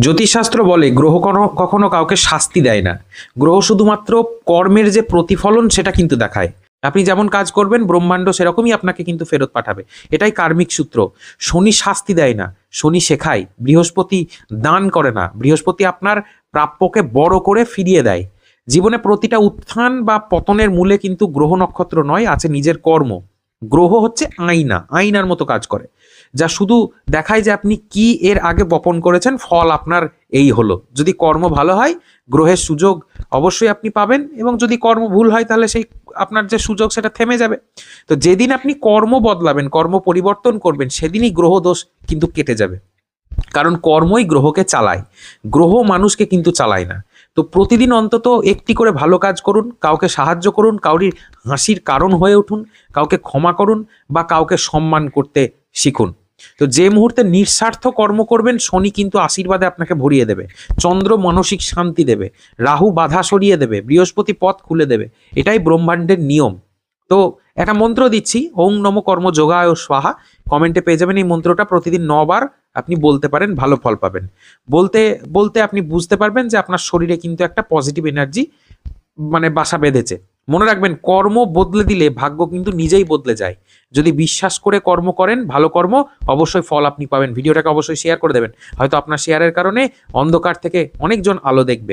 জ্যোতিষশাস্ত্র বলে গ্রহ কখনো কখনো কাউকে শাস্তি দেয় না। গ্রহ শুধুমাত্র কর্মের যে প্রতিফলন সেটা কিন্তু দেখায়। আপনি যেমন কাজ করবেন ব্রহ্মাণ্ড সেরকমই আপনাকে কিন্তু ফেরত পাঠাবে। এটাই কার্মিক সূত্র। শনি শাস্তি দেয় না, শনি শেখায়। বৃহস্পতি দান করে না, বৃহস্পতি আপনার প্রাপ্যকে বড় করে ফিরিয়ে দেয়। জীবনে প্রতিটা উত্থান বা পতনের মূলে কিন্তু গ্রহ নক্ষত্র নয়, আছে নিজের কর্ম। গ্রহ হচ্ছে আয়না, আয়নার মতো কাজ করে, যা শুধু দেখায় যে আপনি কি এর আগে বপন করেছেন, ফল আপনার এই হলো। যদি কর্ম ভালো হয় গ্রহের সুযোগ অবশ্যই আপনি পাবেন, এবং যদি কর্ম ভুল হয় তাহলে সেই আপনার যে সুযোগ সেটা থেমে যাবে। তো যেদিন আপনি কর্ম বদলাবেন, কর্ম পরিবর্তন করবেন, সেদিনই গ্রহ দোষ কিন্তু কেটে যাবে। কারণ কর্মই গ্রহকে চালায়, গ্রহ মানুষকে কিন্তু চালায় না। তো প্রতিদিন অন্তত একটি করে ভালো কাজ করুন, কাউকে সাহায্য করুন, কাউরির হাসির কারণ হয়ে উঠুন, কাউকে ক্ষমা করুন, বা কাউকে সম্মান করতে শিখুন। তো যে মুহূর্তে নিঃস্বার্থ কর্ম করবেন, শনি কিন্তু আশীর্বাদে আপনাকে ভরিয়ে দেবে, চন্দ্র মানসিক শান্তি দেবে, রাহু বাধা সরিয়ে দেবে, বৃহস্পতি পথ খুলে দেবে। এটাই ব্রহ্মাণ্ডের নিয়ম। তো একটা মন্ত্র দিচ্ছি, ওং নম কর্ম যোগায় স্বাহা। কমেন্টে পেয়ে যাবেন এই মন্ত্রটা। প্রতিদিন 9 বার আপনি বলতে পারেন, ভালো ফল পাবেন। বলতে বলতে আপনি বুঝতে পারবেন যে আপনার শরীরে কিন্তু একটা পজিটিভ এনার্জি বাসা বেঁধেছে। মনে রাখবেন, কর্ম বদলে দিলে ভাগ্য কিন্তু নিজেই বদলে যায়। যদি বিশ্বাস করে কর্ম করেন, ভালো কর্ম, অবশ্যই ফল আপনি পাবেন। ভিডিওটাকে অবশ্যই শেয়ার করে দেবেন, হয়তো আপনার শেয়ারের কারণে অন্ধকার থেকে অনেকজন আলো দেখবে।